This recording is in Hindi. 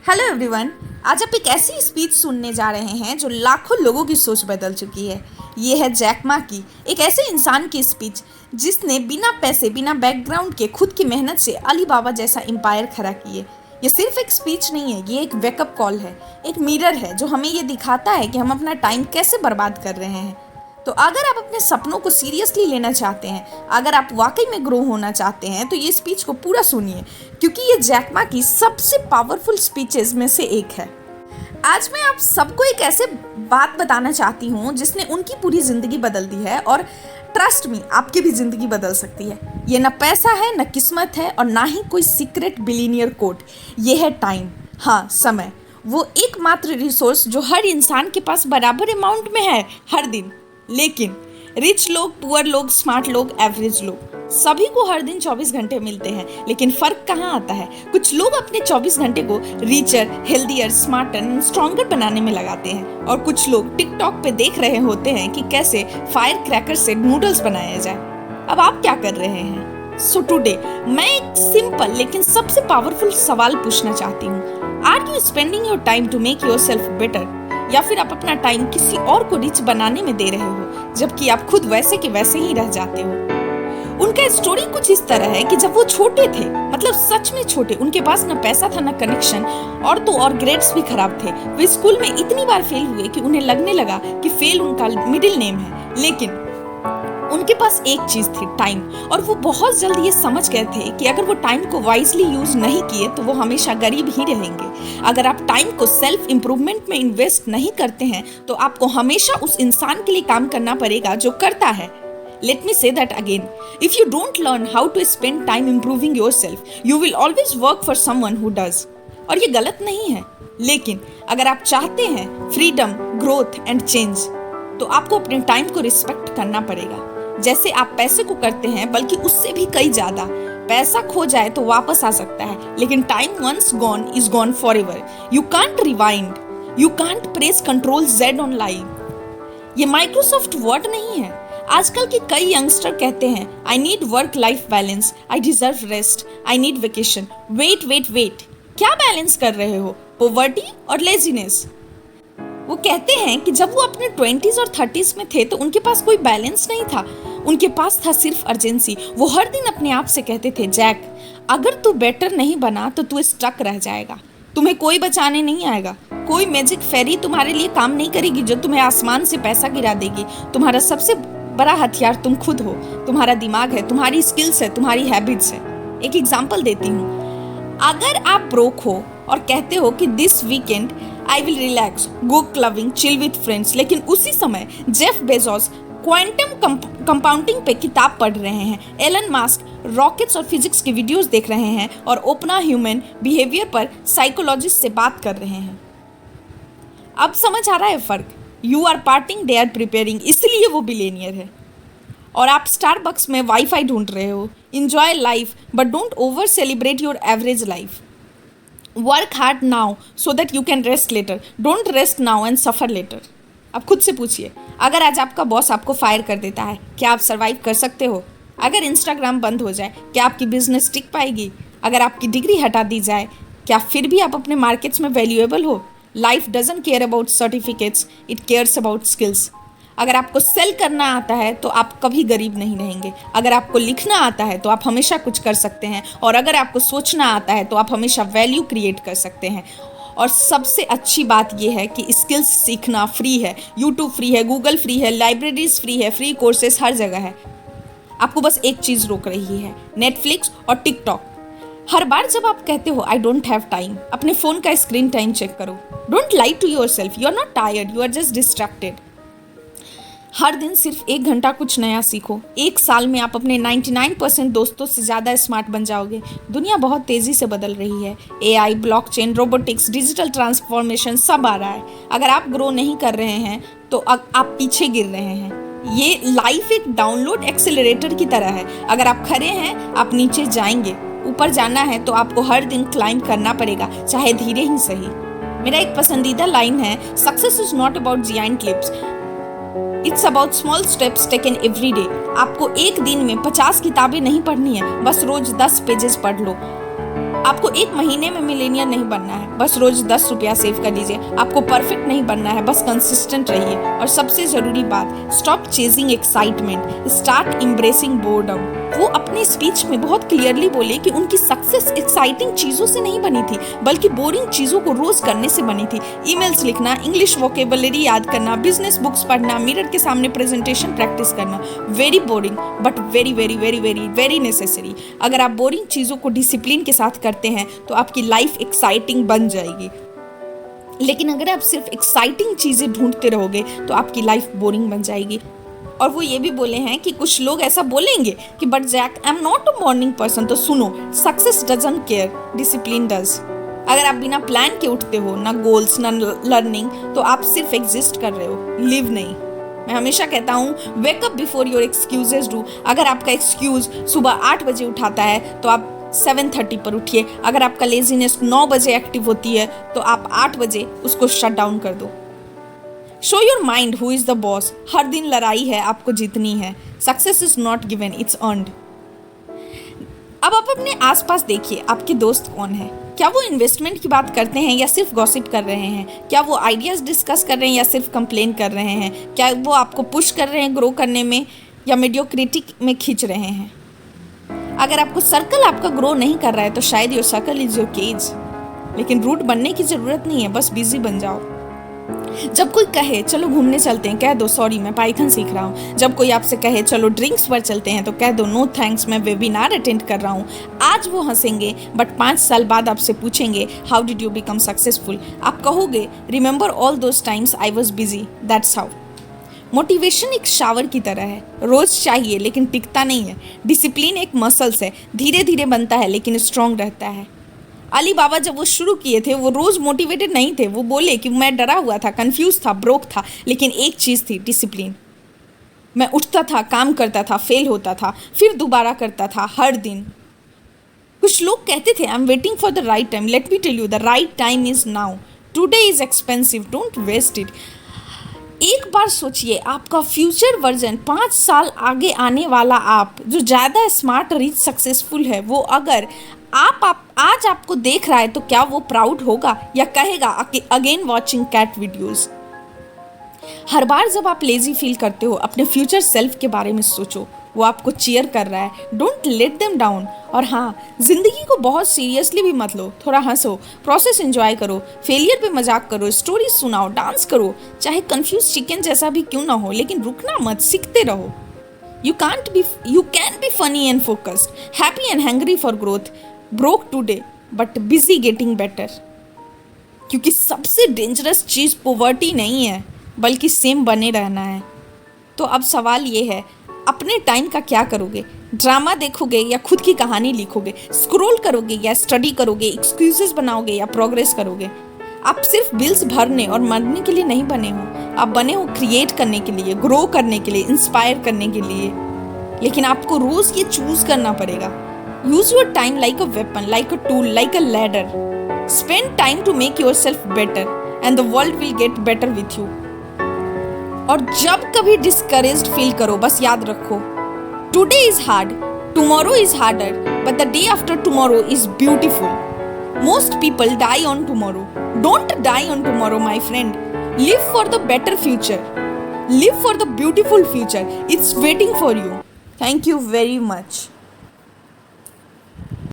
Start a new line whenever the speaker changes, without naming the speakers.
Hello everyone. आज आप एक ऐसी स्पीच सुनने जा रहे हैं जो लाखों लोगों की सोच बदल चुकी है। ये है जैक मा की, एक ऐसे इंसान की स्पीच जिसने बिना पैसे बिना बैकग्राउंड के खुद की मेहनत से अली बाबा जैसा एम्पायर खड़ा किए। ये सिर्फ एक स्पीच नहीं है, ये एक वेकअप कॉल है, एक मिरर है जो हमें ये दिखाता है कि हम अपना टाइम कैसे बर्बाद कर रहे हैं। तो अगर आप अपने सपनों को सीरियसली लेना चाहते हैं, अगर आप वाकई में ग्रो होना चाहते हैं, तो ये स्पीच को पूरा सुनिए, क्योंकि ये जैक मा की सबसे पावरफुल स्पीचेस में से एक है। आज मैं आप सबको एक ऐसे बात बताना चाहती हूँ जिसने उनकी पूरी ज़िंदगी बदल दी है, और ट्रस्ट मी, आपकी भी ज़िंदगी बदल सकती है। ये ना पैसा है, ना किस्मत है, और ना ही कोई सीक्रेट बिलीनियर कोड। ये है टाइम। हाँ, समय, वो एकमात्र रिसोर्स जो हर इंसान के पास बराबर अमाउंट में है हर दिन। लेकिन रिच लोग, पुअर लोग, स्मार्ट लोग, एवरेज लोग, सभी को हर दिन 24 घंटे मिलते हैं। लेकिन फर्क कहाँ आता है? कुछ लोग अपने 24 घंटे को richer, healthier, smarter and stronger बनाने में लगाते हैं, और कुछ लोग टिकटॉक पे देख रहे होते हैं कि कैसे फायर क्रैकर से नूडल्स बनाया जाए। अब आप क्या कर रहे हैं? सो टुडे मैं एक सिंपल लेकिन सबसे पावरफुल सवाल पूछना चाहती हूँ। Are you spending your time to make yourself better, या फिर आप अपना टाइम किसी और को रिच बनाने में दे रहे हो, जबकि आप खुद वैसे के वैसे ही रह जाते हो? उनका स्टोरी कुछ इस तरह है कि जब वो छोटे थे, मतलब सच में छोटे, उनके पास ना पैसा था ना कनेक्शन, और तो और ग्रेड्स भी खराब थे। वे स्कूल में इतनी बार फेल हुए कि उन्हें लगने लगा कि फेल उनका मिडिल नेम है। लेकिन उनके पास एक चीज थी, टाइम, और वो बहुत जल्द ये समझ गए थे कि अगर वो टाइम को वाइजली यूज नहीं किए तो वो हमेशा गरीब ही रहेंगे। अगर आप टाइम को सेल्फ इंप्रूवमेंट में इन्वेस्ट नहीं करते हैं तो आपको हमेशा उस इंसान के लिए काम करना पड़ेगा जो करता है। Let me say that again. If you don't learn how to spend time improving yourself, you will always work for someone who does. और ये गलत नहीं है, लेकिन अगर आप चाहते हैं फ्रीडम, ग्रोथ एंड चेंज, तो आपको अपने टाइम को रिस्पेक्ट करना पड़ेगा, जैसे आप पैसे को करते हैं, बल्कि उससे भी कई ज्यादा। पैसा खो जाए तो वापस आ सकता है, लेकिन time once gone is gone forever. You can't rewind, you can't press control Z on live. ये माइक्रोसॉफ्ट वर्ड नहीं है। आजकल के कई यंगस्टर कहते हैं, I need work life balance, I deserve rest, I need vacation. Wait wait wait, क्या बैलेंस कर रहे हो? पॉवर्टी और लेजीनेस। वो कहते हैं कि जब वो अपने 20s और 30s में थे तो उनके पास कोई बैलेंस नहीं था, उनके पास था सिर्फ अर्जेंसी। वो हर दिन अपने आप से कहते थे, जैक, अगर तू बेटर नहीं बना तो तू स्टक रह जाएगा, तुम्हें कोई बचाने नहीं आएगा, कोई मैजिक फेरी तुम्हारे लिए काम नहीं करेगी जो तुम्हें आसमान से पैसा गिरा देगी। तुम्हारा सबसे बड़ा हथियार तुम खुद हो, तुम्हारा दिमाग है, तुम्हारी स्किल्स है, तुम्हारी हैबिट्स है। एक एग्जांपल देती हूँ। अगर आप ब्रोक हो और कहते हो कि this weekend I will relax, go clubbing, chill with friends, लेकिन उसी समय जेफ बेजोस क्वांटम कंपाउंडिंग पे किताब पढ़ रहे हैं, एलन मास्क रॉकेट्स और फिजिक्स के वीडियोस देख रहे हैं, और ओपना ह्यूमन बिहेवियर पर साइकोलॉजिस्ट से बात कर रहे हैं। अब समझ आ रहा है फर्क? You are partying, they are preparing, इसलिए वो बिलियनियर है। और आप स्टारबक्स में वाईफाई ढूंढ रहे हो। Enjoy life but don't over celebrate your average life. Work hard now so that you can rest later, don't rest now and suffer later. अब खुद से पूछिए, अगर आज आपका बॉस आपको फायर कर देता है, क्या आप सर्वाइव कर सकते हो? अगर इंस्टाग्राम बंद हो जाए, क्या आपकी बिजनेस टिक पाएगी? अगर आपकी डिग्री हटा दी जाए, क्या फिर भी आप अपने मार्केट्स में वैल्यूएबल हो? Life doesn't care about certificates, it cares about skills. अगर आपको सेल करना आता है तो आप कभी गरीब नहीं रहेंगे। अगर आपको लिखना आता है तो आप हमेशा कुछ कर सकते हैं, और अगर आपको सोचना आता है तो आप हमेशा वैल्यू क्रिएट कर सकते हैं। और सबसे अच्छी बात यह है कि स्किल्स सीखना फ्री है, यूट्यूब फ्री है, गूगल फ्री है, लाइब्रेरीज फ्री है, फ्री कोर्सेज हर जगह है। आपको बस एक चीज़ रोक रही है, नेटफ्लिक्स और टिकटॉक। हर बार जब आप कहते हो आई डोंट हैव टाइम, अपने फ़ोन का स्क्रीन टाइम चेक करो। Don't lie to yourself, you are not tired, you are just distracted. हर दिन सिर्फ 1 घंटा कुछ नया सीखो। 1 साल में आप अपने 99% दोस्तों से ज़्यादा स्मार्ट बन जाओगे। दुनिया बहुत तेज़ी से बदल रही है। AI, blockchain, robotics, digital transformation सब आ रहा है। अगर आप ग्रो नहीं कर रहे हैं तो आप पीछे गिर रहे हैं। ये लाइफ एक डाउनलोड एक्सेलरेटर की तरह है। अगर आप खड़े हैं आप नीचे जाएंगे, ऊपर जाना है तो आपको हर दिन क्लाइंब करना पड़ेगा, चाहे धीरे ही सही। मेरा एक पसंदीदा लाइन है, success is not about giant lips, it's about small steps taken every day. आपको एक दिन में 50 किताबें नहीं पढ़नी है, बस रोज 10 पेजेस पढ़ लो। आपको एक महीने में मिलेनियर नहीं बनना है, बस रोज 10 रुपया सेव कर लीजिए। आपको परफेक्ट नहीं बनना है, बस कंसिस्टेंट रहिए। और सबसे जरूरी बात, stop chasing excitement, start embracing boredom. वो अपने स्पीच में बहुत क्लियरली बोले कि उनकी सक्सेस एक्साइटिंग चीजों से नहीं बनी थी, बल्कि बोरिंग चीजों को रोज करने से बनी थी। ईमेल्स लिखना, इंग्लिश वोकेबुलरी याद करना, बिजनेस बुक्स पढ़ना, मिरर के सामने प्रेजेंटेशन प्रैक्टिस करना। Very boring but very very very very very necessary. अगर आप बोरिंग चीजों को डिसिप्लिन के साथ करते हैं तो आपकी लाइफ एक्साइटिंग बन जाएगी। लेकिन अगर आप सिर्फ एक्साइटिंग चीजें ढूंढते रहोगे तो आपकी लाइफ बोरिंग बन जाएगी। और वो ये भी बोले हैं कि कुछ लोग ऐसा बोलेंगे कि but Jack, I am not a morning person. तो सुनो, success doesn't care, discipline does. अगर आप बिना प्लान के उठते हो, ना गोल्स ना लर्निंग, तो आप सिर्फ एग्जिस्ट कर रहे हो, लिव नहीं। मैं हमेशा कहता हूँ, wake up before your excuses do. अगर आपका एक्सक्यूज सुबह 8 बजे उठाता है तो आप 7:30 पर उठिए। अगर आपका लेजीनेस 9 बजे एक्टिव होती है तो आप 8 बजे उसको शट डाउन कर दो। Show your mind who is the boss. हर दिन लड़ाई है, आपको जीतनी है। Success is not given, it's earned. अब आप अपने आसपास देखिए, आपके दोस्त कौन है? क्या वो इन्वेस्टमेंट की बात करते हैं या सिर्फ गॉसिप कर रहे हैं? क्या वो आइडियाज डिस्कस कर रहे हैं या सिर्फ कंप्लेन कर रहे हैं? क्या वो आपको पुश कर रहे हैं ग्रो करने में या मीडियोक्रिटी में खींच रहे हैं? अगर आपको सर्कल आपका ग्रो नहीं कर रहा है तो शायद your circle is your cage. लेकिन रूट बनने की जरूरत नहीं है, बस बिजी बन जाओ। जब कोई कहे चलो घूमने चलते हैं, कह दो सॉरी मैं पाइथन सीख रहा हूँ। जब कोई आपसे कहे चलो ड्रिंक्स पर चलते हैं, तो कह दो नो थैंक्स, मैं वेबिनार अटेंड कर रहा हूँ। आज वो हंसेंगे बट 5 साल बाद आपसे पूछेंगे how did you become successful. आप कहोगे remember all those times I was busy, that's how. Motivation एक शावर की तरह है, रोज चाहिए लेकिन टिकता नहीं है। डिसिप्लिन एक मसल्स है, धीरे धीरे बनता है लेकिन स्ट्रॉन्ग रहता है। अली बाबा जब वो शुरू किए थे, वो रोज मोटिवेटेड नहीं थे। वो बोले कि मैं डरा हुआ था, कंफ्यूज था, ब्रोक था, लेकिन एक चीज़ थी, डिसिप्लिन। मैं उठता था, काम करता था, फेल होता था, फिर दोबारा करता था हर दिन। कुछ लोग कहते थे I am waiting for the right time. Let me tell you, the right time is now. Today is expensive, don't waste it. एक बार सोचिए, आपका फ्यूचर वर्जन 5 साल आगे आने वाला आप, जो ज़्यादा स्मार्ट रिच सक्सेसफुल है, वो अगर आप आज आपको देख रहा है तो क्या वो प्राउड होगा या कहेगा अगेन वॉचिंग कैट वीडियोस। हर बार जब आप लेजी फील करते हो, अपने फ्यूचर सेल्फ के बारे में सोचो, वो आपको चीयर कर रहा है। Don't let them down. और हाँ, जिंदगी को बहुत सीरियसली भी मत लो, थोड़ा हंसो, प्रोसेस एंजॉय करो, फेलियर पे मजाक करो, स्टोरी सुनाओ, डांस करो, चाहे कंफ्यूज चिकन जैसा भी क्यों ना हो, लेकिन रुकना मत, सीखते रहो। You can be funny and focused, happy and hungry for growth, broke today but busy getting better। क्योंकि सबसे डेंजरस चीज़ पॉवर्टी नहीं है, बल्कि सेम बने रहना है। तो अब सवाल ये है, अपने टाइम का क्या करोगे? ड्रामा देखोगे या खुद की कहानी लिखोगे? स्क्रॉल करोगे या स्टडी करोगे? एक्सक्यूजेस बनाओगे या प्रोग्रेस करोगे? आप सिर्फ बिल्स भरने और मरने के लिए नहीं बने हो, आप बने हो क्रिएट करने के लिए, ग्रो करने के लिए, इंस्पायर करने के लिए। लेकिन आपको रोज ये चूज करना पड़ेगा। Use your time like a weapon, like a tool, like a ladder. Spend time to make yourself better and the world will get better with you. और जब कभी डिस्करेज्ड फील करो, बस याद रखो, today is hard, tomorrow is harder, but the day after tomorrow is beautiful. Most people die on tomorrow. Don't die on tomorrow, my friend. Live for the better future. Live for the beautiful future. It's waiting for you. Thank you very much.